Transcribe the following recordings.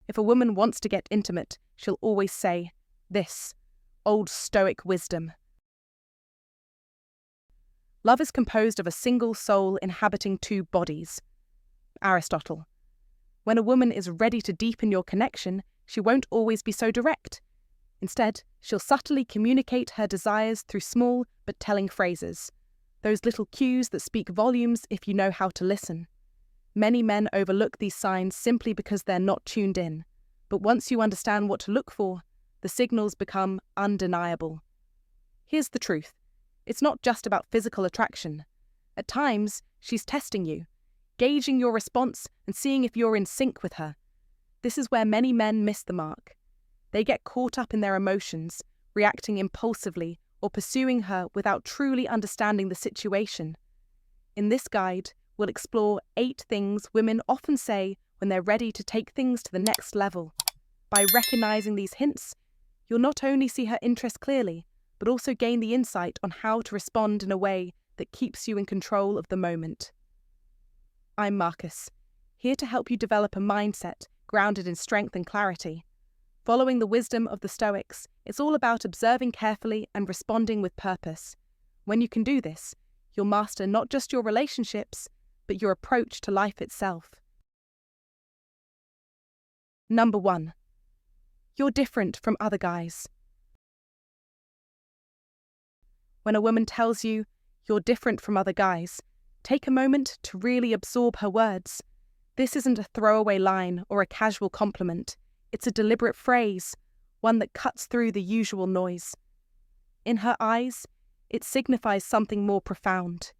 If a woman wants to get intimate, she'll always say, this, Old Stoic wisdom. Love is composed of a single soul inhabiting two bodies. Aristotle. When a woman is ready to deepen your connection, she won't always be so direct. Instead, she'll subtly communicate her desires through small but telling phrases, those little cues that speak volumes if you know how to listen. Many men overlook these signs simply because they're not tuned in, but once you understand what to look for, the signals become undeniable. Here's the truth. It's not just about physical attraction. At times, she's testing you, gauging your response and seeing if you're in sync with her. This is where many men miss the mark. They get caught up in their emotions, reacting impulsively or pursuing her without truly understanding the situation. In this guide, we'll explore 8 things women often say when they're ready to take things to the next level. By recognizing these hints, you'll not only see her interest clearly, but also gain the insight on how to respond in a way that keeps you in control of the moment. I'm Marcus, here to help you develop a mindset grounded in strength and clarity. Following the wisdom of the Stoics, it's all about observing carefully and responding with purpose. When you can do this, you'll master not just your relationships, but your approach to life itself. Number 1. You're different from other guys. When a woman tells you you're different from other guys, take a moment to really absorb her words. This isn't a throwaway line or a casual compliment. It's a deliberate phrase, one that cuts through the usual noise. In her eyes, it signifies something more profound.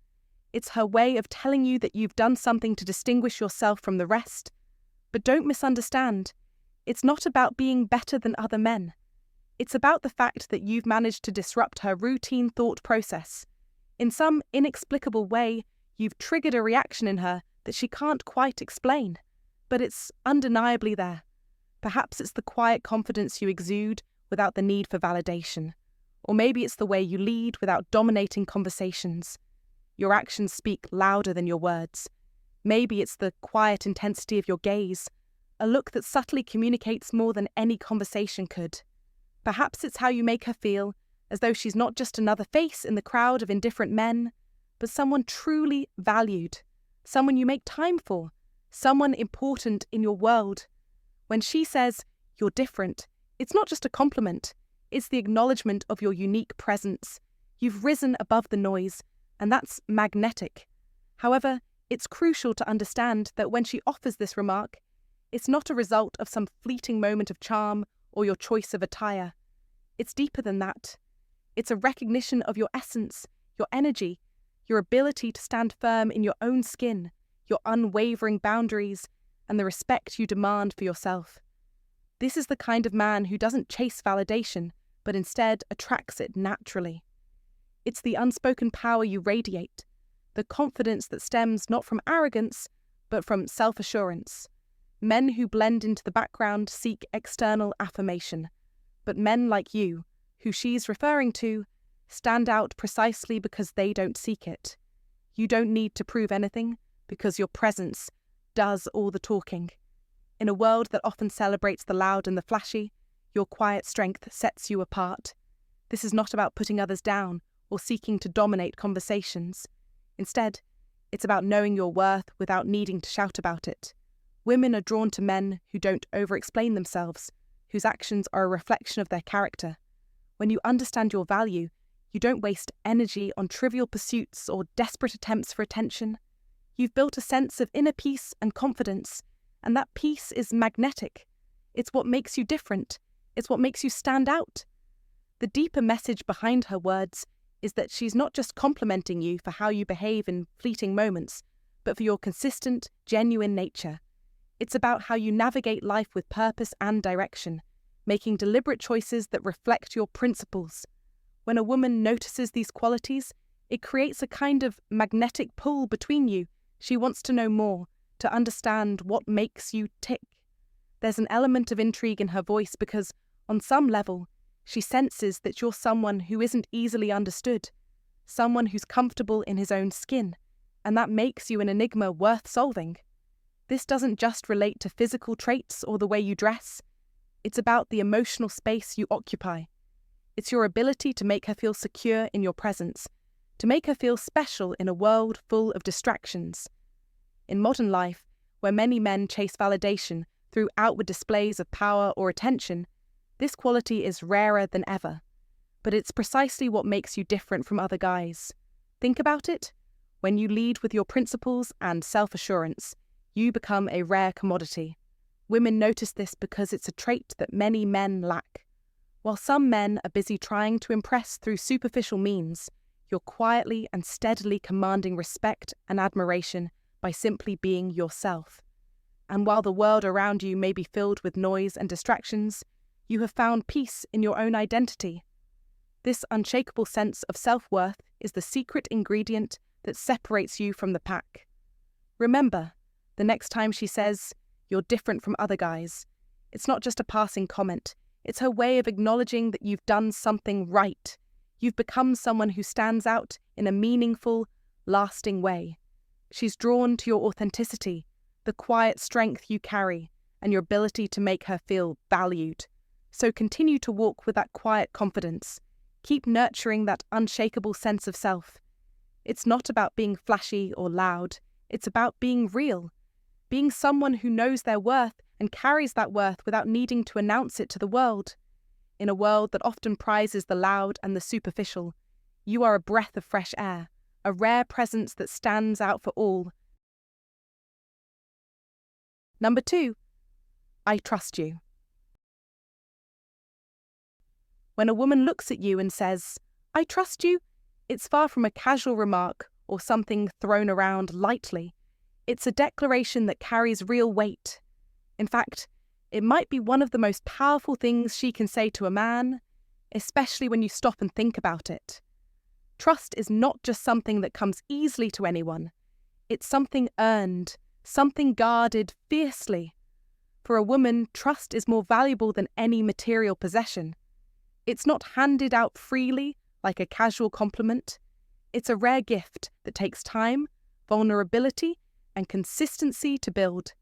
It's her way of telling you that you've done something to distinguish yourself from the rest. But don't misunderstand. It's not about being better than other men. It's about the fact that you've managed to disrupt her routine thought process. In some inexplicable way, you've triggered a reaction in her that she can't quite explain, but it's undeniably there. Perhaps it's the quiet confidence you exude without the need for validation. Or maybe it's the way you lead without dominating conversations. Your actions speak louder than your words. Maybe it's the quiet intensity of your gaze, a look that subtly communicates more than any conversation could. Perhaps it's how you make her feel, as though she's not just another face in the crowd of indifferent men, but someone truly valued, someone you make time for, someone important in your world. When she says, you're different, it's not just a compliment, it's the acknowledgement of your unique presence. You've risen above the noise, and that's magnetic. However, it's crucial to understand that when she offers this remark, it's not a result of some fleeting moment of charm or your choice of attire. It's deeper than that. It's a recognition of your essence, your energy, your ability to stand firm in your own skin, your unwavering boundaries, and the respect you demand for yourself. This is the kind of man who doesn't chase validation, but instead attracts it naturally. It's the unspoken power you radiate, the confidence that stems not from arrogance, but from self-assurance. Men who blend into the background seek external affirmation, but men like you, who she's referring to, stand out precisely because they don't seek it. You don't need to prove anything, because your presence does all the talking. In a world that often celebrates the loud and the flashy, your quiet strength sets you apart. This is not about putting others down or seeking to dominate conversations. Instead, it's about knowing your worth without needing to shout about it. Women are drawn to men who don't over-explain themselves, whose actions are a reflection of their character. When you understand your value, you don't waste energy on trivial pursuits or desperate attempts for attention. You've built a sense of inner peace and confidence, and that peace is magnetic. It's what makes you different. It's what makes you stand out. The deeper message behind her words is that she's not just complimenting you for how you behave in fleeting moments, but for your consistent, genuine nature. It's about how you navigate life with purpose and direction, making deliberate choices that reflect your principles. When a woman notices these qualities, it creates a kind of magnetic pull between you. She wants to know more, to understand what makes you tick. There's an element of intrigue in her voice because, on some level, she senses that you're someone who isn't easily understood, someone who's comfortable in his own skin, and that makes you an enigma worth solving. This doesn't just relate to physical traits or the way you dress. It's about the emotional space you occupy. It's your ability to make her feel secure in your presence, to make her feel special in a world full of distractions. In modern life, where many men chase validation through outward displays of power or attention, this quality is rarer than ever. But it's precisely what makes you different from other guys. Think about it. When you lead with your principles and self-assurance, you become a rare commodity. Women notice this because it's a trait that many men lack. While some men are busy trying to impress through superficial means, you're quietly and steadily commanding respect and admiration by simply being yourself. And while the world around you may be filled with noise and distractions, you have found peace in your own identity. This unshakable sense of self-worth is the secret ingredient that separates you from the pack. Remember, the next time she says, "You're different from other guys," it's not just a passing comment. It's her way of acknowledging that you've done something right. You've become someone who stands out in a meaningful, lasting way. She's drawn to your authenticity, the quiet strength you carry, and your ability to make her feel valued. So continue to walk with that quiet confidence. Keep nurturing that unshakable sense of self. It's not about being flashy or loud. It's about being real. Being someone who knows their worth and carries that worth without needing to announce it to the world. In a world that often prizes the loud and the superficial, you are a breath of fresh air, a rare presence that stands out for all. Number 2, I trust you. When a woman looks at you and says, "I trust you," it's far from a casual remark or something thrown around lightly. It's a declaration that carries real weight. In fact, it might be one of the most powerful things she can say to a man, especially when you stop and think about it. Trust is not just something that comes easily to anyone. It's something earned, something guarded fiercely. For a woman, trust is more valuable than any material possession. It's not handed out freely like a casual compliment. It's a rare gift that takes time, vulnerability, and consistency to build.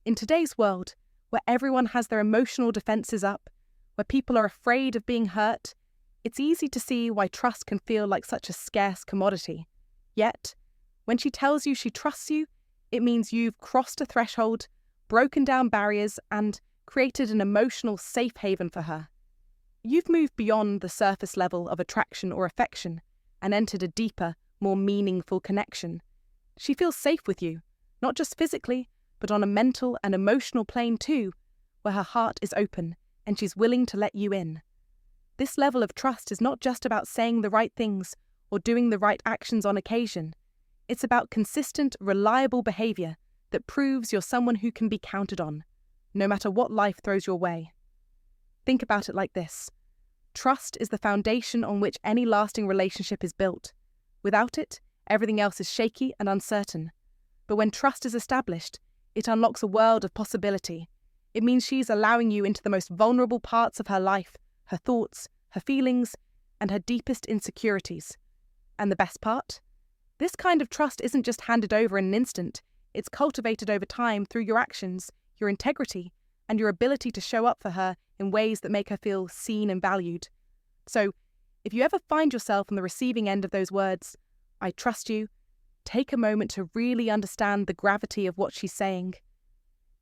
In today's world, where everyone has their emotional defenses up, where people are afraid of being hurt, it's easy to see why trust can feel like such a scarce commodity. Yet, when she tells you she trusts you, it means you've crossed a threshold, broken down barriers, and created an emotional safe haven for her. You've moved beyond the surface level of attraction or affection and entered a deeper, more meaningful connection. She feels safe with you, not just physically, but on a mental and emotional plane too, where her heart is open and she's willing to let you in. This level of trust is not just about saying the right things or doing the right actions on occasion. It's about consistent, reliable behavior that proves you're someone who can be counted on, no matter what life throws your way. Think about it like this. Trust is the foundation on which any lasting relationship is built. Without it, everything else is shaky and uncertain. But when trust is established, it unlocks a world of possibility. It means she's allowing you into the most vulnerable parts of her life, her thoughts, her feelings, and her deepest insecurities. And the best part? This kind of trust isn't just handed over in an instant. It's cultivated over time through your actions, your integrity, and your ability to show up for her in ways that make her feel seen and valued. So, if you ever find yourself on the receiving end of those words, "I trust you," take a moment to really understand the gravity of what she's saying.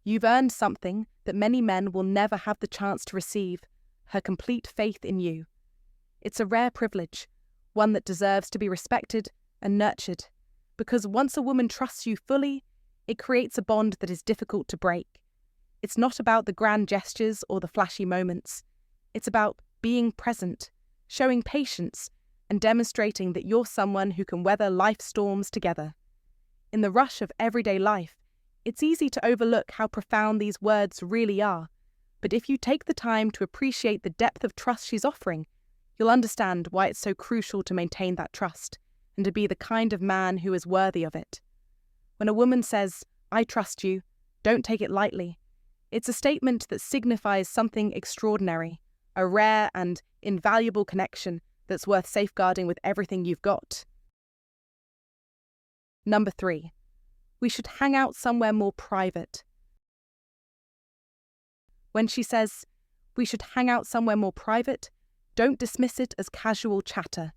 You've earned something that many men will never have the chance to receive, her complete faith in you. It's a rare privilege, one that deserves to be respected and nurtured, because once a woman trusts you fully, it creates a bond that is difficult to break. It's not about the grand gestures or the flashy moments. It's about being present, showing patience, and demonstrating that you're someone who can weather life's storms together. In the rush of everyday life, it's easy to overlook how profound these words really are. But if you take the time to appreciate the depth of trust she's offering, you'll understand why it's so crucial to maintain that trust and to be the kind of man who is worthy of it. When a woman says, "I trust you," don't take it lightly. It's a statement that signifies something extraordinary, a rare and invaluable connection that's worth safeguarding with everything you've got. Number 3. we should hang out somewhere more private. When she says, we should hang out somewhere more private, don't dismiss it as casual chatter.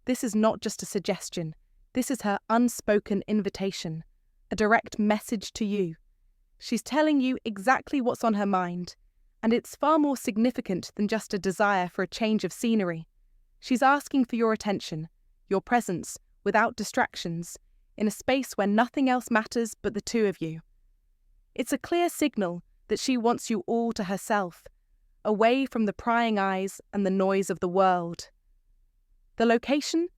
This is not just a suggestion. This is her unspoken invitation, a direct message to you. She's telling you exactly what's on her mind, and it's far more significant than just a desire for a change of scenery. She's asking for your attention, your presence, without distractions, in a space where nothing else matters but the two of you. It's a clear signal that she wants you all to herself, away from the prying eyes and the noise of the world. The location?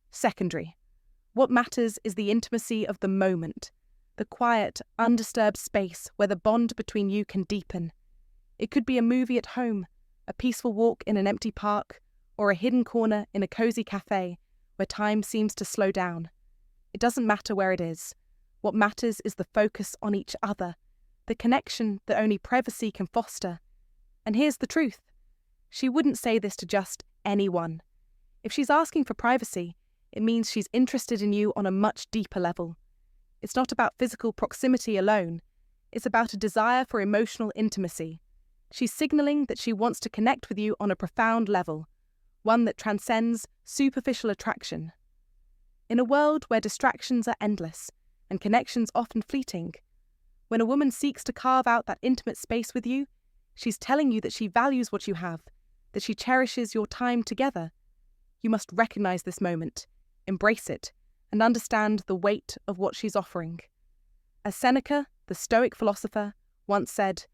Secondary. What matters is the intimacy of the moment, the quiet, undisturbed space where the bond between you can deepen. It could be a movie at home, a peaceful walk in an empty park, or a hidden corner in a cozy cafe where time seems to slow down. It doesn't matter where it is. What matters is the focus on each other, the connection that only privacy can foster. And here's the truth. She wouldn't say this to just anyone. If she's asking for privacy, it means she's interested in you on a much deeper level. It's not about physical proximity alone. It's about a desire for emotional intimacy. She's signaling that she wants to connect with you on a profound level, one that transcends superficial attraction. In a world where distractions are endless and connections often fleeting, when a woman seeks to carve out that intimate space with you, she's telling you that she values what you have, that she cherishes your time together. You must recognize this moment, embrace it, and understand the weight of what she's offering. As Seneca, the Stoic philosopher, once said,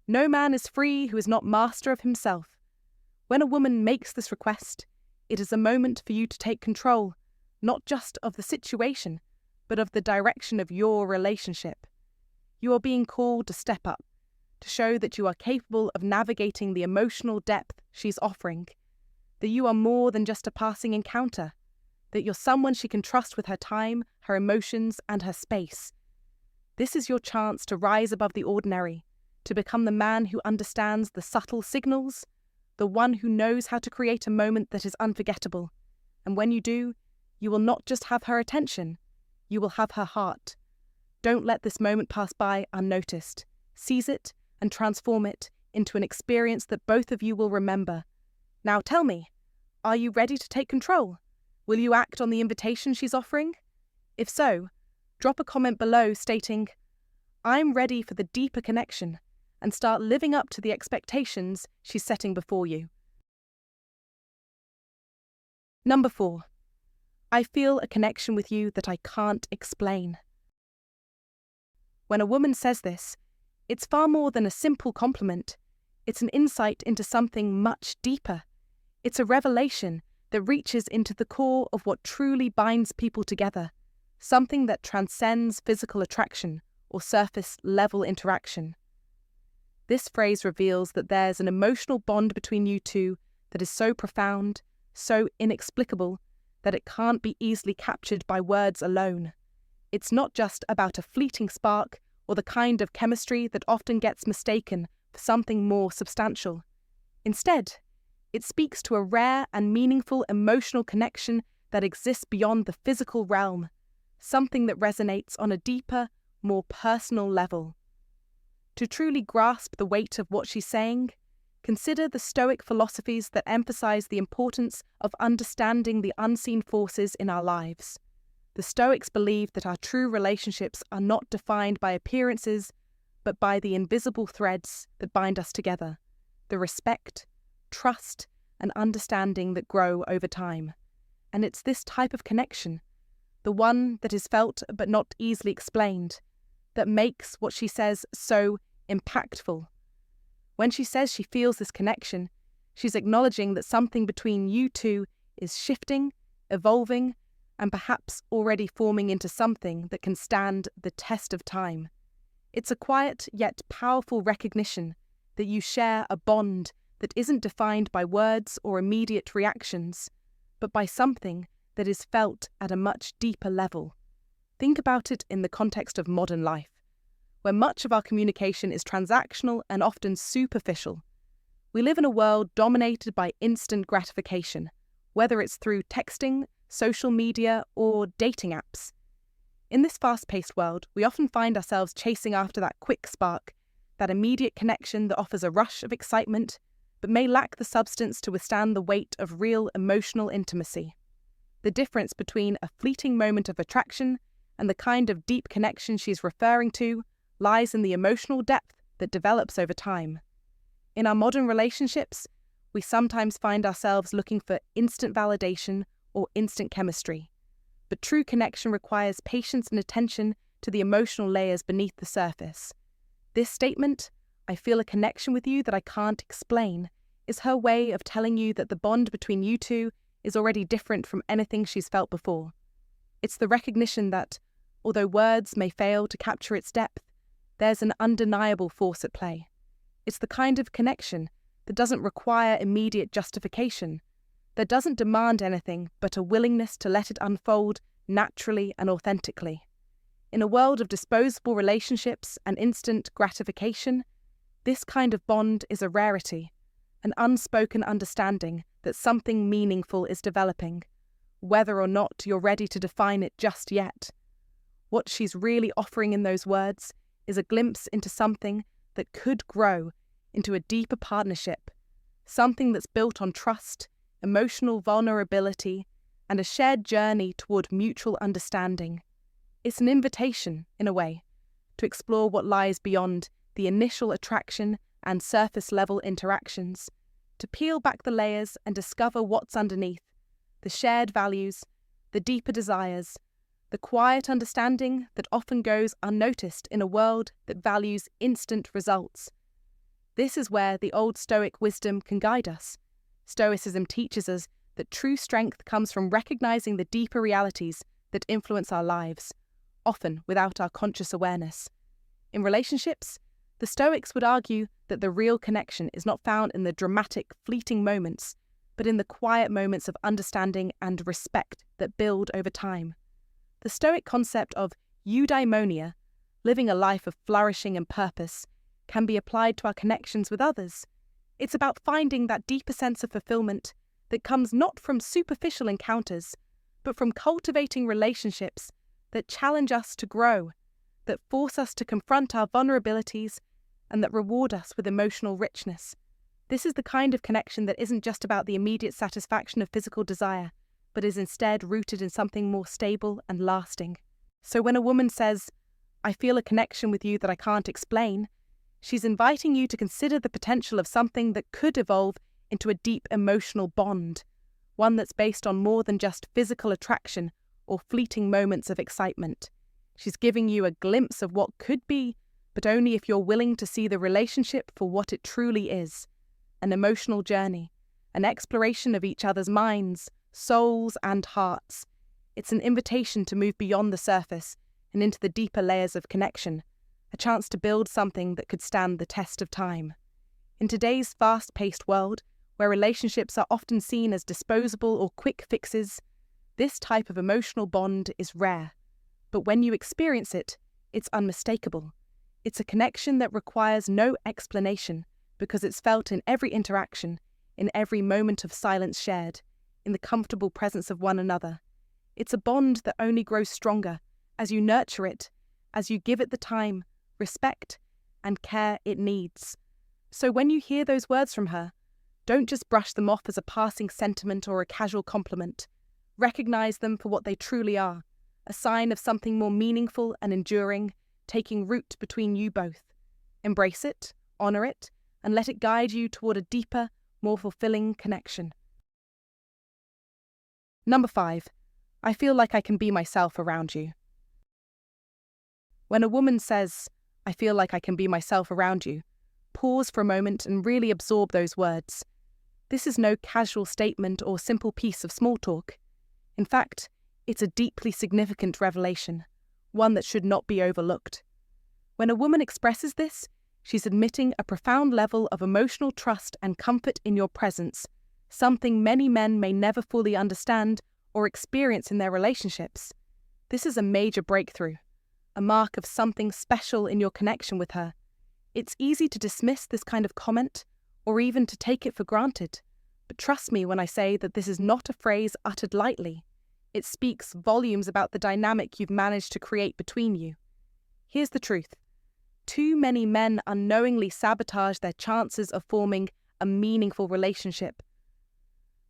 "No man is free who is not master of himself." When a woman makes this request, it is a moment for you to take control, not just of the situation, but of the direction of your relationship. You are being called to step up, to show that you are capable of navigating the emotional depth she's offering, that you are more than just a passing encounter, that you're someone she can trust with her time, her emotions, and her space. This is your chance to rise above the ordinary, to become the man who understands the subtle signals, the one who knows how to create a moment that is unforgettable. And when you do, you will not just have her attention, you will have her heart. Don't let this moment pass by unnoticed. Seize it and transform it into an experience that both of you will remember. Now tell me, are you ready to take control? Will you act on the invitation she's offering? If so, drop a comment below stating, "I'm ready for the deeper connection," and start living up to the expectations she's setting before you. Number 4. I feel a connection with you that I can't explain. When a woman says this, it's far more than a simple compliment. It's an insight into something much deeper. It's a revelation that reaches into the core of what truly binds people together, something that transcends physical attraction or surface-level interaction. This phrase reveals that there's an emotional bond between you two that is so profound, so inexplicable, that it can't be easily captured by words alone. It's not just about a fleeting spark or the kind of chemistry that often gets mistaken for something more substantial. Instead, it speaks to a rare and meaningful emotional connection that exists beyond the physical realm, something that resonates on a deeper, more personal level. To truly grasp the weight of what she's saying, consider the Stoic philosophies that emphasize the importance of understanding the unseen forces in our lives. The Stoics believe that our true relationships are not defined by appearances, but by the invisible threads that bind us together, the respect, trust, and understanding that grow over time. And it's this type of connection, the one that is felt but not easily explained, that makes what she says so impactful. When she says she feels this connection, she's acknowledging that something between you two is shifting, evolving, and perhaps already forming into something that can stand the test of time. It's a quiet yet powerful recognition that you share a bond that isn't defined by words or immediate reactions, but by something that is felt at a much deeper level. Think about it in the context of modern life, where much of our communication is transactional and often superficial. We live in a world dominated by instant gratification, whether it's through texting, social media, or dating apps. In this fast-paced world, we often find ourselves chasing after that quick spark, that immediate connection that offers a rush of excitement, but may lack the substance to withstand the weight of real emotional intimacy. The difference between a fleeting moment of attraction and the kind of deep connection she's referring to lies in the emotional depth that develops over time. In our modern relationships, we sometimes find ourselves looking for instant validation or instant chemistry. But true connection requires patience and attention to the emotional layers beneath the surface. This statement, "I feel a connection with you that I can't explain," is her way of telling you that the bond between you two is already different from anything she's felt before. It's the recognition that, although words may fail to capture its depth, there's an undeniable force at play. It's the kind of connection that doesn't require immediate justification, that doesn't demand anything but a willingness to let it unfold naturally and authentically. In a world of disposable relationships and instant gratification, this kind of bond is a rarity, an unspoken understanding that something meaningful is developing, whether or not you're ready to define it just yet. What she's really offering in those words is a glimpse into something that could grow into a deeper partnership, something that's built on trust, emotional vulnerability, and a shared journey toward mutual understanding. It's an invitation, in a way, to explore what lies beyond the initial attraction and surface-level interactions, to peel back the layers and discover what's underneath, the shared values, the deeper desires, the quiet understanding that often goes unnoticed in a world that values instant results. This is where the Old Stoic wisdom can guide us. Stoicism teaches us that true strength comes from recognizing the deeper realities that influence our lives, often without our conscious awareness. In relationships, the Stoics would argue that the real connection is not found in the dramatic, fleeting moments, but in the quiet moments of understanding and respect that build over time. The Stoic concept of eudaimonia, living a life of flourishing and purpose, can be applied to our connections with others. It's about finding that deeper sense of fulfillment that comes not from superficial encounters, but from cultivating relationships that challenge us to grow, that force us to confront our vulnerabilities, and that reward us with emotional richness. This is the kind of connection that isn't just about the immediate satisfaction of physical desire, but is instead rooted in something more stable and lasting. So when a woman says, "I feel a connection with you that I can't explain," she's inviting you to consider the potential of something that could evolve into a deep emotional bond, one that's based on more than just physical attraction or fleeting moments of excitement. She's giving you a glimpse of what could be, but only if you're willing to see the relationship for what it truly is: an emotional journey, an exploration of each other's minds, souls, and hearts. It's an invitation to move beyond the surface and into the deeper layers of connection, a chance to build something that could stand the test of time. In today's fast-paced world, where relationships are often seen as disposable or quick fixes, this type of emotional bond is rare. But when you experience it, it's unmistakable. It's a connection that requires no explanation because it's felt in every interaction, in every moment of silence shared, in the comfortable presence of one another. It's a bond that only grows stronger as you nurture it, as you give it the time, respect, and care it needs. So when you hear those words from her, don't just brush them off as a passing sentiment or a casual compliment. Recognize them for what they truly are, a sign of something more meaningful and enduring, taking root between you both. Embrace it, honor it, and let it guide you toward a deeper, more fulfilling connection. Number 5. I feel like I can be myself around you. When a woman says, "I feel like I can be myself around you," pause for a moment and really absorb those words. This is no casual statement or simple piece of small talk. In fact, it's a deeply significant revelation, one that should not be overlooked. When a woman expresses this, she's admitting a profound level of emotional trust and comfort in your presence, something many men may never fully understand or experience in their relationships. This is a major breakthrough, a mark of something special in your connection with her. It's easy to dismiss this kind of comment, or even to take it for granted. But trust me when I say that this is not a phrase uttered lightly. It speaks volumes about the dynamic you've managed to create between you. Here's the truth. Too many men unknowingly sabotage their chances of forming a meaningful relationship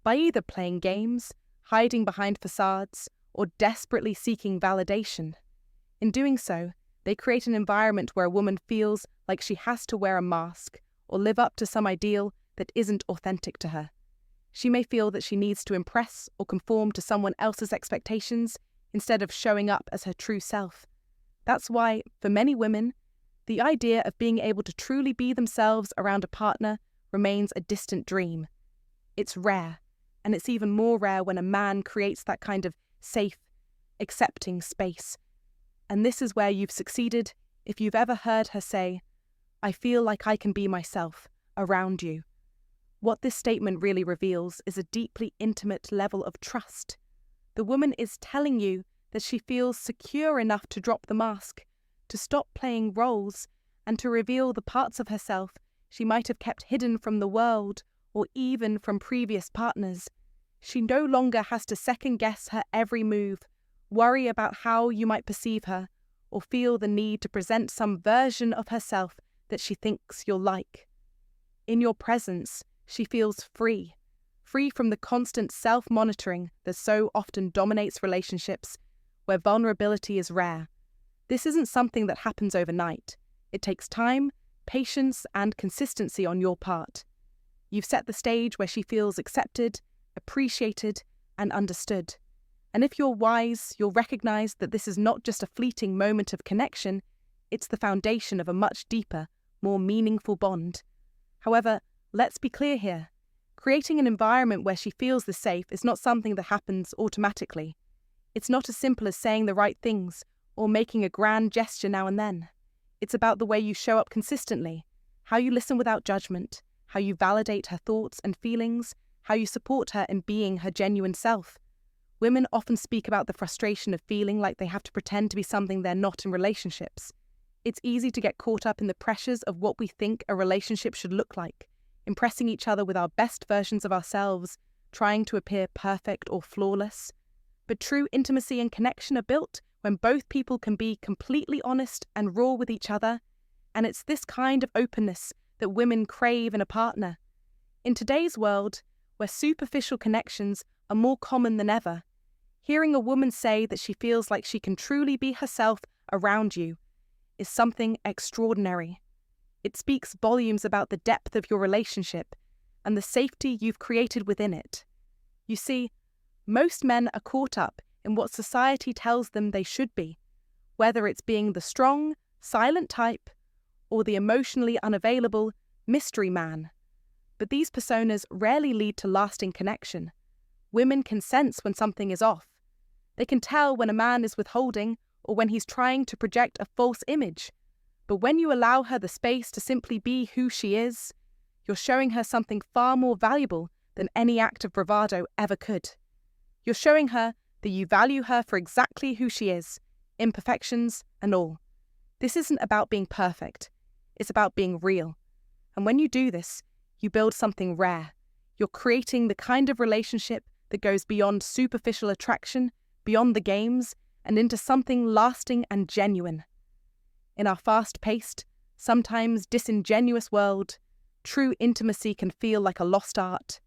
by either playing games, hiding behind facades, or desperately seeking validation. In doing so, they create an environment where a woman feels like she has to wear a mask or live up to some ideal that isn't authentic to her. She may feel that she needs to impress or conform to someone else's expectations instead of showing up as her true self. That's why, for many women, the idea of being able to truly be themselves around a partner remains a distant dream. It's rare, and it's even more rare when a man creates that kind of safe, accepting space. And this is where you've succeeded if you've ever heard her say, "I feel like I can be myself around you." What this statement really reveals is a deeply intimate level of trust. The woman is telling you that she feels secure enough to drop the mask, to stop playing roles, and to reveal the parts of herself she might have kept hidden from the world or even from previous partners. She no longer has to second-guess her every move, worry about how you might perceive her, or feel the need to present some version of herself that she thinks you'll like. In your presence, she feels free from the constant self-monitoring that so often dominates relationships, where vulnerability is rare. This isn't something that happens overnight. It takes time, patience, and consistency on your part. You've set the stage where she feels accepted, appreciated, and understood. And if you're wise, you'll recognize that this is not just a fleeting moment of connection, it's the foundation of a much deeper, more meaningful bond. However, let's be clear here. Creating an environment where she feels this safe is not something that happens automatically. It's not as simple as saying the right things or making a grand gesture now and then. It's about the way you show up consistently, how you listen without judgment, how you validate her thoughts and feelings, how you support her in being her genuine self. Women often speak about the frustration of feeling like they have to pretend to be something they're not in relationships. It's easy to get caught up in the pressures of what we think a relationship should look like, impressing each other with our best versions of ourselves, trying to appear perfect or flawless. But true intimacy and connection are built when both people can be completely honest and raw with each other, and it's this kind of openness that women crave in a partner. In today's world, where superficial connections are more common than ever, hearing a woman say that she feels like she can truly be herself around you is something extraordinary. It speaks volumes about the depth of your relationship and the safety you've created within it. You see, most men are caught up in what society tells them they should be, whether it's being the strong, silent type or the emotionally unavailable mystery man. But these personas rarely lead to lasting connection. Women can sense when something is off. They can tell when a man is withholding or when he's trying to project a false image. But when you allow her the space to simply be who she is, you're showing her something far more valuable than any act of bravado ever could. You're showing her that you value her for exactly who she is, imperfections and all. This isn't about being perfect. It's about being real. And when you do this, you build something rare. You're creating the kind of relationship that goes beyond superficial attraction, beyond the games, and into something lasting and genuine. In our fast-paced, sometimes disingenuous world, true intimacy can feel like a lost art.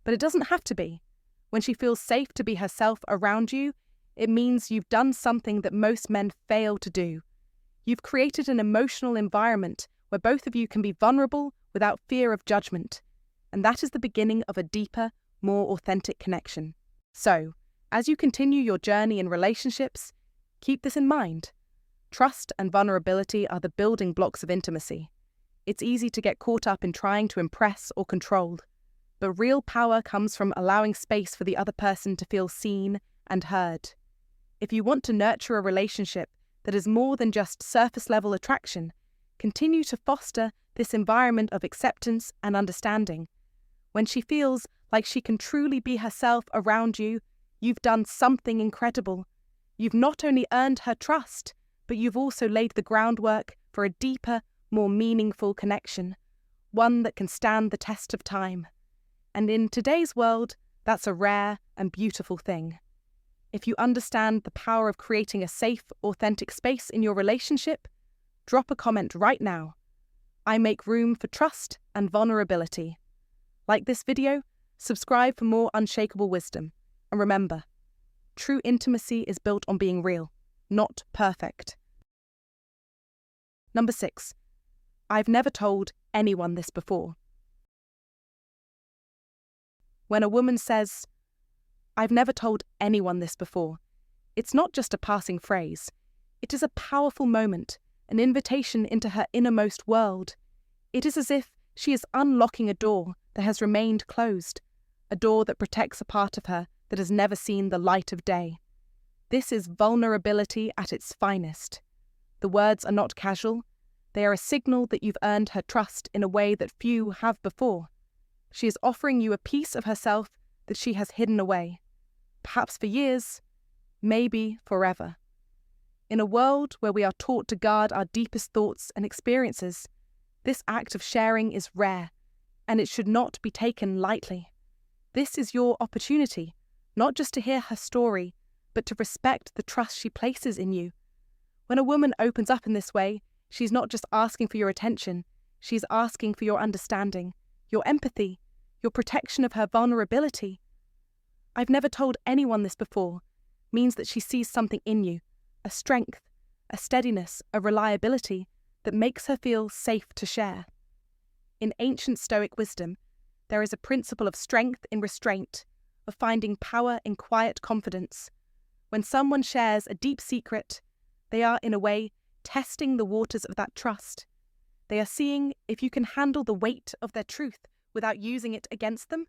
But it doesn't have to be. When she feels safe to be herself around you, it means you've done something that most men fail to do. You've created an emotional environment where both of you can be vulnerable without fear of judgment. And that is the beginning of a deeper, more authentic connection. So, as you continue your journey in relationships, keep this in mind. Trust and vulnerability are the building blocks of intimacy. It's easy to get caught up in trying to impress or control, but real power comes from allowing space for the other person to feel seen and heard. If you want to nurture a relationship that is more than just surface-level attraction, continue to foster this environment of acceptance and understanding. When she feels like she can truly be herself around you, you've done something incredible. You've not only earned her trust, but you've also laid the groundwork for a deeper, more meaningful connection, one that can stand the test of time. And in today's world, that's a rare and beautiful thing. If you understand the power of creating a safe, authentic space in your relationship, drop a comment right now. I make room for trust and vulnerability. Like this video, subscribe for more unshakable wisdom. And remember, true intimacy is built on being real, not perfect. Number 6. I've never told anyone this before. When a woman says, "I've never told anyone this before," it's not just a passing phrase. It is a powerful moment, an invitation into her innermost world. It is as if she is unlocking a door that has remained closed, a door that protects a part of her that has never seen the light of day. This is vulnerability at its finest. The words are not casual. They are a signal that you've earned her trust in a way that few have before. She is offering you a piece of herself that she has hidden away, perhaps for years, maybe forever. In a world where we are taught to guard our deepest thoughts and experiences, this act of sharing is rare, and it should not be taken lightly. This is your opportunity, not just to hear her story, but to respect the trust she places in you. When a woman opens up in this way, she's not just asking for your attention, she's asking for your understanding, your empathy, your protection of her vulnerability. "I've never told anyone this before" means that she sees something in you, a strength, a steadiness, a reliability that makes her feel safe to share. In ancient Stoic wisdom, there is a principle of strength in restraint, of finding power in quiet confidence. When someone shares a deep secret, they are, in a way, testing the waters of that trust. They are seeing if you can handle the weight of their truth without using it against them.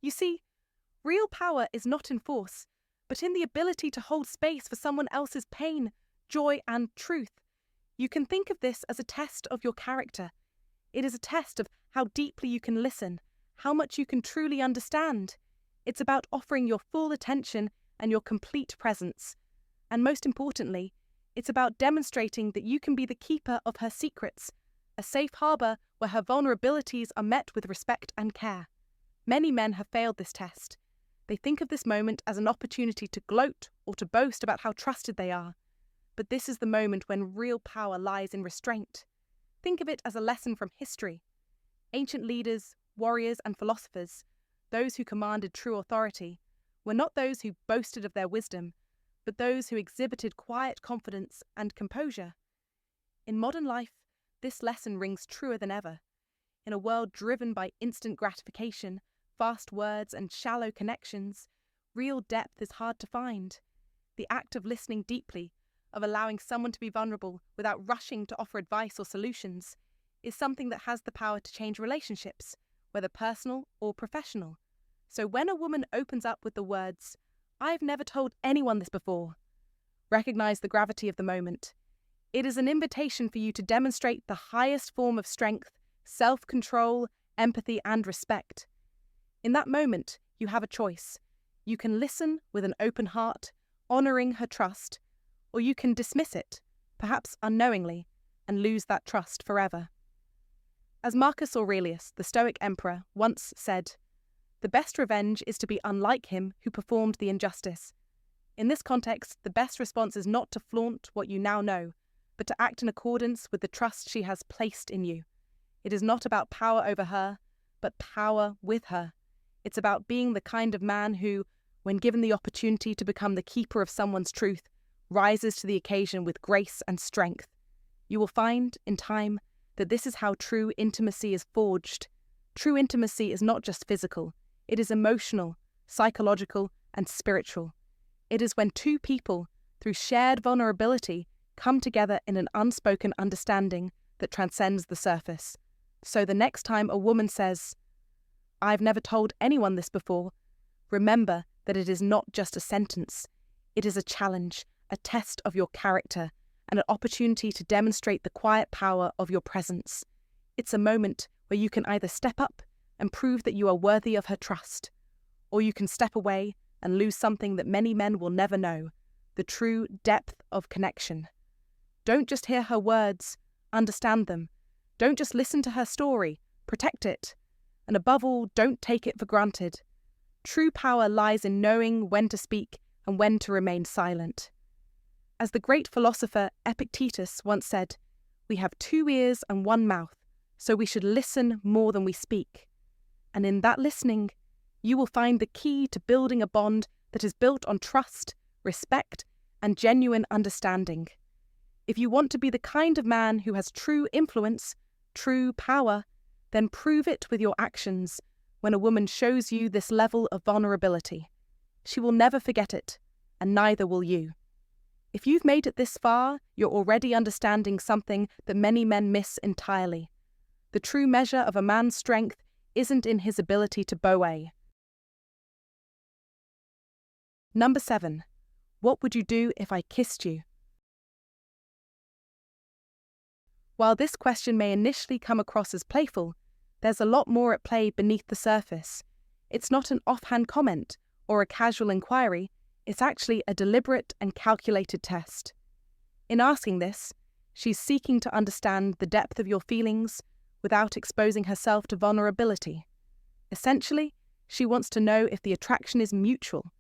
You see, real power is not in force, but in the ability to hold space for someone else's pain, joy, and truth. You can think of this as a test of your character. It is a test of how deeply you can listen, how much you can truly understand. It's about offering your full attention and your complete presence. And most importantly, it's about demonstrating that you can be the keeper of her secrets, a safe harbour where her vulnerabilities are met with respect and care. Many men have failed this test. They think of this moment as an opportunity to gloat or to boast about how trusted they are. But this is the moment when real power lies in restraint. Think of it as a lesson from history. Ancient leaders, warriors, and philosophers, those who commanded true authority, were not those who boasted of their wisdom, but those who exhibited quiet confidence and composure. In modern life, this lesson rings truer than ever. In a world driven by instant gratification, fast words, and shallow connections, real depth is hard to find. The act of listening deeply, of allowing someone to be vulnerable without rushing to offer advice or solutions, is something that has the power to change relationships, whether personal or professional. So when a woman opens up with the words, "I've never told anyone this before," recognize the gravity of the moment. It is an invitation for you to demonstrate the highest form of strength, self-control, empathy, and respect. In that moment, you have a choice. You can listen with an open heart, honoring her trust, or you can dismiss it, perhaps unknowingly, and lose that trust forever. As Marcus Aurelius, the Stoic emperor, once said, "The best revenge is to be unlike him who performed the injustice." In this context, the best response is not to flaunt what you now know, but to act in accordance with the trust she has placed in you. It is not about power over her, but power with her. It's about being the kind of man who, when given the opportunity to become the keeper of someone's truth, rises to the occasion with grace and strength. You will find, in time, that this is how true intimacy is forged. True intimacy is not just physical. It is emotional, psychological, and spiritual. It is when two people, through shared vulnerability, come together in an unspoken understanding that transcends the surface. So the next time a woman says, "I've never told anyone this before," remember that it is not just a sentence. It is a challenge, a test of your character, and an opportunity to demonstrate the quiet power of your presence. It's a moment where you can either step up and prove that you are worthy of her trust, or you can step away and lose something that many men will never know, the true depth of connection. Don't just hear her words, understand them. Don't just listen to her story, protect it. And above all, don't take it for granted. True power lies in knowing when to speak and when to remain silent. As the great philosopher Epictetus once said, "We have 2 ears and 1 mouth, so we should listen more than we speak." And in that listening, you will find the key to building a bond that is built on trust, respect, and genuine understanding. If you want to be the kind of man who has true influence, true power, then prove it with your actions when a woman shows you this level of vulnerability. She will never forget it, and neither will you. If you've made it this far, you're already understanding something that many men miss entirely. The true measure of a man's strength isn't in his ability to bow. Number 7. What would you do if I kissed you? While this question may initially come across as playful, there's a lot more at play beneath the surface. It's not an offhand comment or a casual inquiry, it's actually a deliberate and calculated test. In asking this, she's seeking to understand the depth of your feelings without exposing herself to vulnerability. Essentially, she wants to know if the attraction is mutual,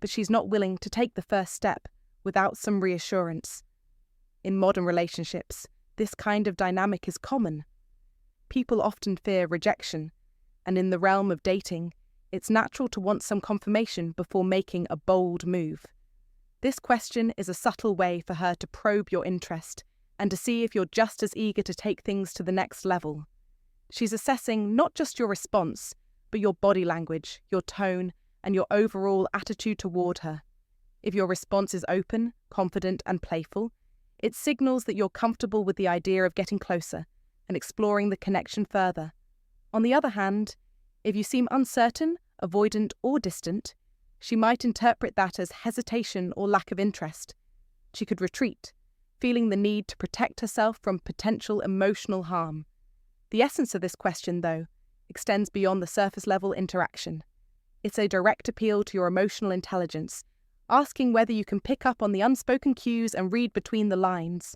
but she's not willing to take the first step without some reassurance. In modern relationships, this kind of dynamic is common. People often fear rejection, and in the realm of dating, it's natural to want some confirmation before making a bold move. This question is a subtle way for her to probe your interest and to see if you're just as eager to take things to the next level. She's assessing not just your response, but your body language, your tone, and your overall attitude toward her. If your response is open, confident, and playful, it signals that you're comfortable with the idea of getting closer and exploring the connection further. On the other hand, if you seem uncertain, avoidant, or distant, she might interpret that as hesitation or lack of interest. She could retreat, feeling the need to protect herself from potential emotional harm. The essence of this question, though, extends beyond the surface-level interaction. It's a direct appeal to your emotional intelligence, asking whether you can pick up on the unspoken cues and read between the lines.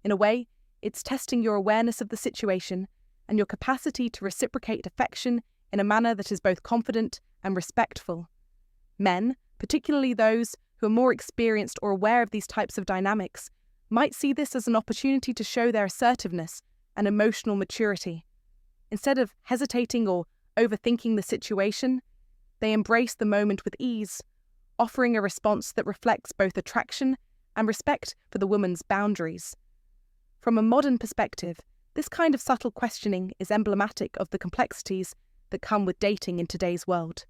In a way, it's testing your awareness of the situation and your capacity to reciprocate affection in a manner that is both confident and respectful. Men, particularly those who are more experienced or aware of these types of dynamics, might see this as an opportunity to show their assertiveness and emotional maturity. Instead of hesitating or overthinking the situation, they embrace the moment with ease, offering a response that reflects both attraction and respect for the woman's boundaries. From a modern perspective, this kind of subtle questioning is emblematic of the complexities that come with dating in today's world.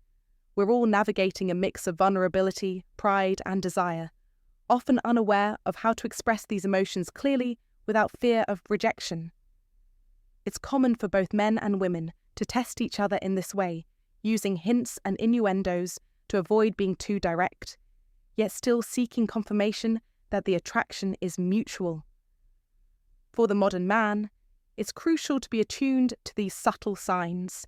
We're all navigating a mix of vulnerability, pride, and desire, often unaware of how to express these emotions clearly without fear of rejection. It's common for both men and women to test each other in this way, using hints and innuendos to avoid being too direct, yet still seeking confirmation that the attraction is mutual. For the modern man, it's crucial to be attuned to these subtle signs.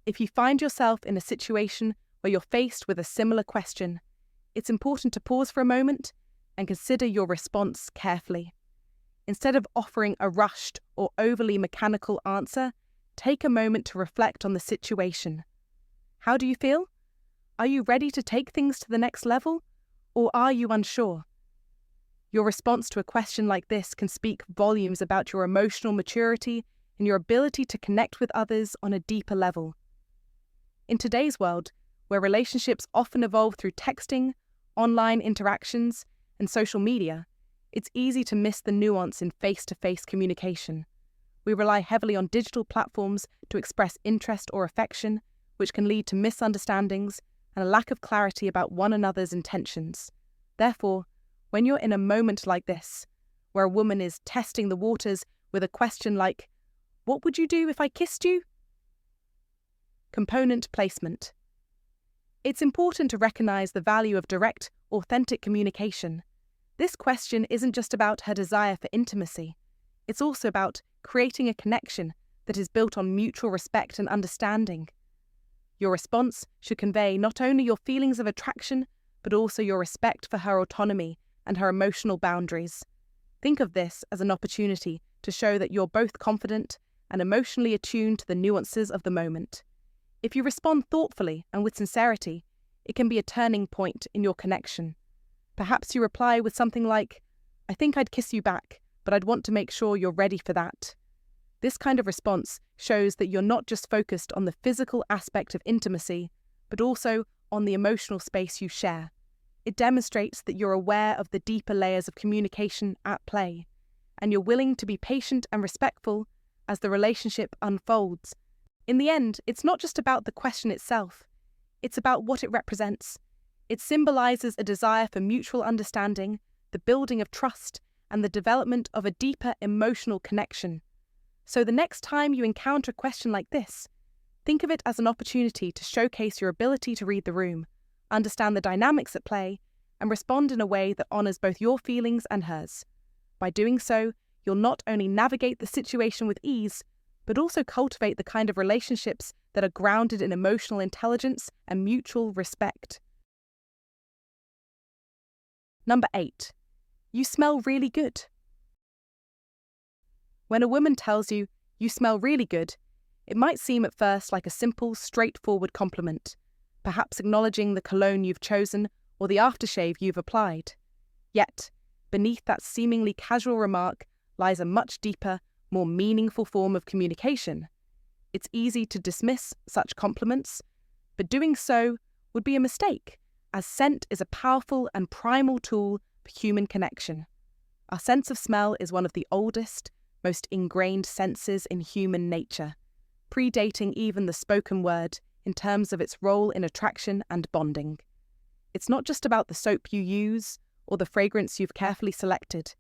If you find yourself in a situation where you're faced with a similar question, it's important to pause for a moment and consider your response carefully. Instead of offering a rushed or overly mechanical answer, take a moment to reflect on the situation. How do you feel? Are you ready to take things to the next level, or are you unsure? Your response to a question like this can speak volumes about your emotional maturity and your ability to connect with others on a deeper level. In today's world, where relationships often evolve through texting, online interactions, and social media, it's easy to miss the nuance in face-to-face communication. We rely heavily on digital platforms to express interest or affection, which can lead to misunderstandings and a lack of clarity about one another's intentions. Therefore, when you're in a moment like this, where a woman is testing the waters with a question like, "What would you do if I kissed you?" Component placement. It's important to recognize the value of direct, authentic communication. This question isn't just about her desire for intimacy. It's also about creating a connection that is built on mutual respect and understanding. Your response should convey not only your feelings of attraction, but also your respect for her autonomy and her emotional boundaries. Think of this as an opportunity to show that you're both confident and emotionally attuned to the nuances of the moment. If you respond thoughtfully and with sincerity, it can be a turning point in your connection. Perhaps you reply with something like, "I think I'd kiss you back, but I'd want to make sure you're ready for that." This kind of response shows that you're not just focused on the physical aspect of intimacy, but also on the emotional space you share. It demonstrates that you're aware of the deeper layers of communication at play, and you're willing to be patient and respectful as the relationship unfolds. In the end, it's not just about the question itself, it's about what it represents. It symbolizes a desire for mutual understanding, the building of trust, and the development of a deeper emotional connection. So the next time you encounter a question like this, think of it as an opportunity to showcase your ability to read the room, understand the dynamics at play, and respond in a way that honors both your feelings and hers. By doing so, you'll not only navigate the situation with ease, but also cultivate the kind of relationships that are grounded in emotional intelligence and mutual respect. Number 8. You smell really good. When a woman tells you, "You smell really good," it might seem at first like a simple, straightforward compliment, perhaps acknowledging the cologne you've chosen or the aftershave you've applied. Yet, beneath that seemingly casual remark lies a much deeper, more meaningful form of communication. It's easy to dismiss such compliments, but doing so would be a mistake, as scent is a powerful and primal tool for human connection. Our sense of smell is one of the oldest, most ingrained senses in human nature, predating even the spoken word in terms of its role in attraction and bonding. It's not just about the soap you use or the fragrance you've carefully selected.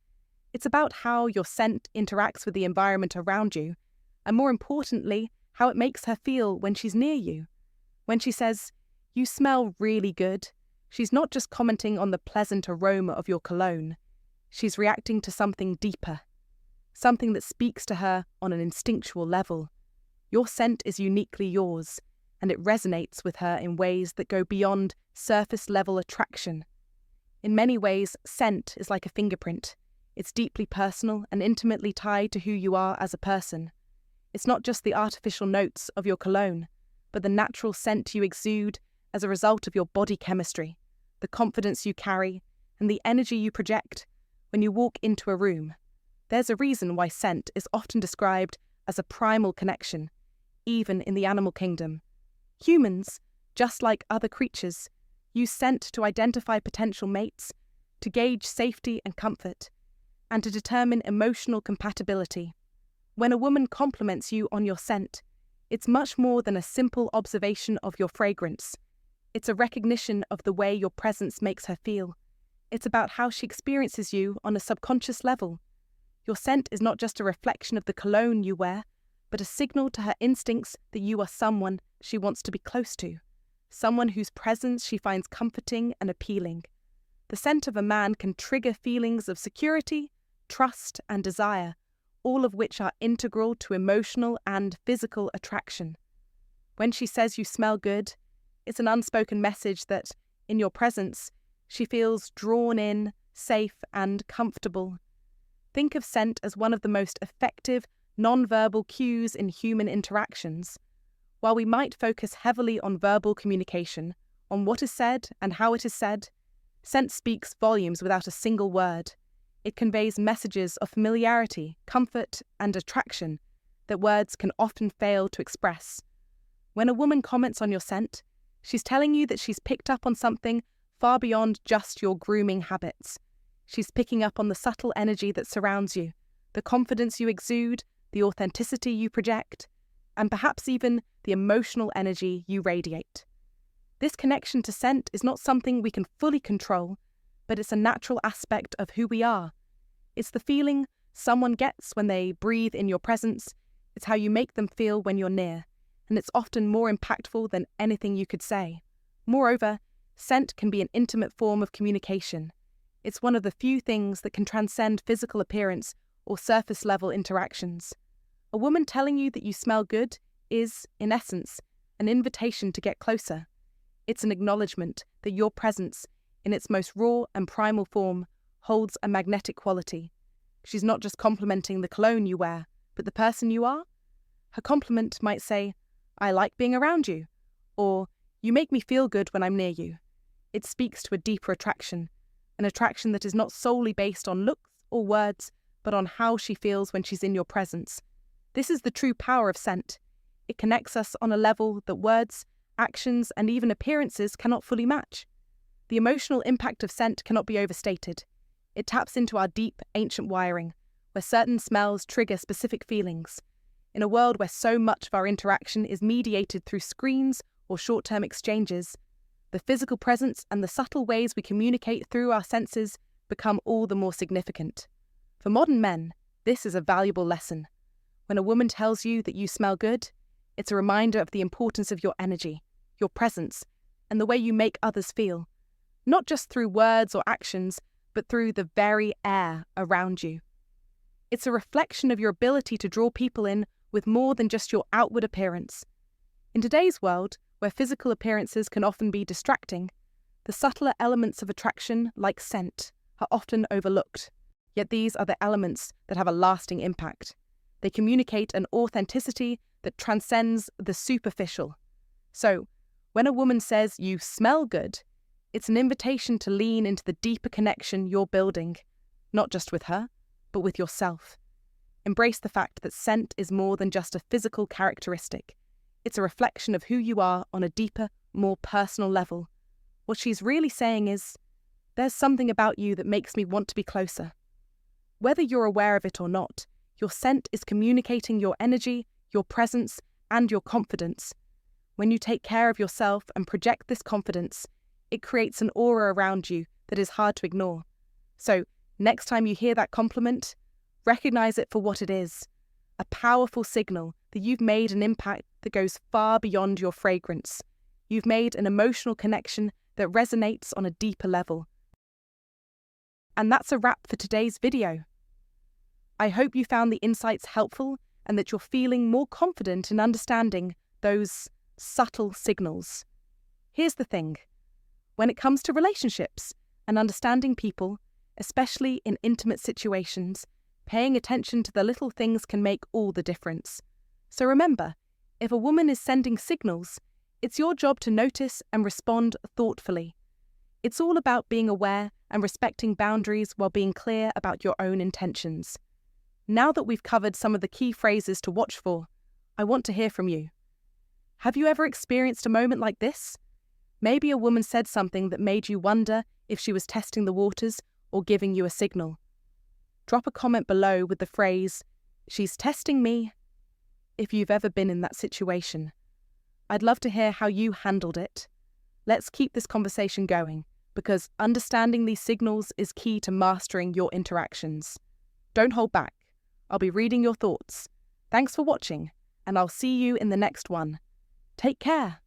It's about how your scent interacts with the environment around you, and more importantly, how it makes her feel when she's near you. When she says, "You smell really good," she's not just commenting on the pleasant aroma of your cologne. She's reacting to something deeper, something that speaks to her on an instinctual level. Your scent is uniquely yours, and it resonates with her in ways that go beyond surface-level attraction. In many ways, scent is like a fingerprint. It's deeply personal and intimately tied to who you are as a person. It's not just the artificial notes of your cologne, but the natural scent you exude as a result of your body chemistry, the confidence you carry, and the energy you project when you walk into a room. There's a reason why scent is often described as a primal connection, even in the animal kingdom. Humans, just like other creatures, use scent to identify potential mates, to gauge safety and comfort, and to determine emotional compatibility. When a woman compliments you on your scent, it's much more than a simple observation of your fragrance. It's a recognition of the way your presence makes her feel. It's about how she experiences you on a subconscious level. Your scent is not just a reflection of the cologne you wear, but a signal to her instincts that you are someone she wants to be close to, someone whose presence she finds comforting and appealing. The scent of a man can trigger feelings of security, trust, and desire, all of which are integral to emotional and physical attraction. When she says you smell good, it's an unspoken message that, in your presence, she feels drawn in, safe, and comfortable. Think of scent as one of the most effective non-verbal cues in human interactions. While we might focus heavily on verbal communication, on what is said and how it is said, scent speaks volumes without a single word. It conveys messages of familiarity, comfort, and attraction that words can often fail to express. When a woman comments on your scent, she's telling you that she's picked up on something far beyond just your grooming habits. She's picking up on the subtle energy that surrounds you, the confidence you exude, the authenticity you project, and perhaps even the emotional energy you radiate. This connection to scent is not something we can fully control, but it's a natural aspect of who we are. It's the feeling someone gets when they breathe in your presence. It's how you make them feel when you're near, and it's often more impactful than anything you could say. Moreover, scent can be an intimate form of communication. It's one of the few things that can transcend physical appearance or surface-level interactions. A woman telling you that you smell good is, in essence, an invitation to get closer. It's an acknowledgement that your presence, in its most raw and primal form, holds a magnetic quality. She's not just complimenting the cologne you wear, but the person you are. Her compliment might say, "I like being around you," or "You make me feel good when I'm near you." It speaks to a deeper attraction, an attraction that is not solely based on looks or words, but on how she feels when she's in your presence. This is the true power of scent. It connects us on a level that words, actions, and even appearances cannot fully match. The emotional impact of scent cannot be overstated. It taps into our deep, ancient wiring, where certain smells trigger specific feelings. In a world where so much of our interaction is mediated through screens or short-term exchanges, the physical presence and the subtle ways we communicate through our senses become all the more significant. For modern men, this is a valuable lesson. When a woman tells you that you smell good, it's a reminder of the importance of your energy, your presence, and the way you make others feel, not just through words or actions, but through the very air around you. It's a reflection of your ability to draw people in with more than just your outward appearance. In today's world, where physical appearances can often be distracting, the subtler elements of attraction, like scent, are often overlooked. Yet these are the elements that have a lasting impact. They communicate an authenticity that transcends the superficial. So, when a woman says you smell good, it's an invitation to lean into the deeper connection you're building, not just with her, but with yourself. Embrace the fact that scent is more than just a physical characteristic. It's a reflection of who you are on a deeper, more personal level. What she's really saying is, there's something about you that makes me want to be closer. Whether you're aware of it or not, your scent is communicating your energy, your presence, and your confidence. When you take care of yourself and project this confidence, it creates an aura around you that is hard to ignore. So, next time you hear that compliment, recognize it for what it is, a powerful signal that you've made an impact that goes far beyond your fragrance. You've made an emotional connection that resonates on a deeper level. And that's a wrap for today's video. I hope you found the insights helpful and that you're feeling more confident in understanding those subtle signals. Here's the thing. When it comes to relationships and understanding people, especially in intimate situations, paying attention to the little things can make all the difference. So remember, if a woman is sending signals, it's your job to notice and respond thoughtfully. It's all about being aware and respecting boundaries while being clear about your own intentions. Now that we've covered some of the key phrases to watch for, I want to hear from you. Have you ever experienced a moment like this? Maybe a woman said something that made you wonder if she was testing the waters or giving you a signal. Drop a comment below with the phrase, "She's testing me," if you've ever been in that situation. I'd love to hear how you handled it. Let's keep this conversation going, because understanding these signals is key to mastering your interactions. Don't hold back. I'll be reading your thoughts. Thanks for watching, and I'll see you in the next one. Take care.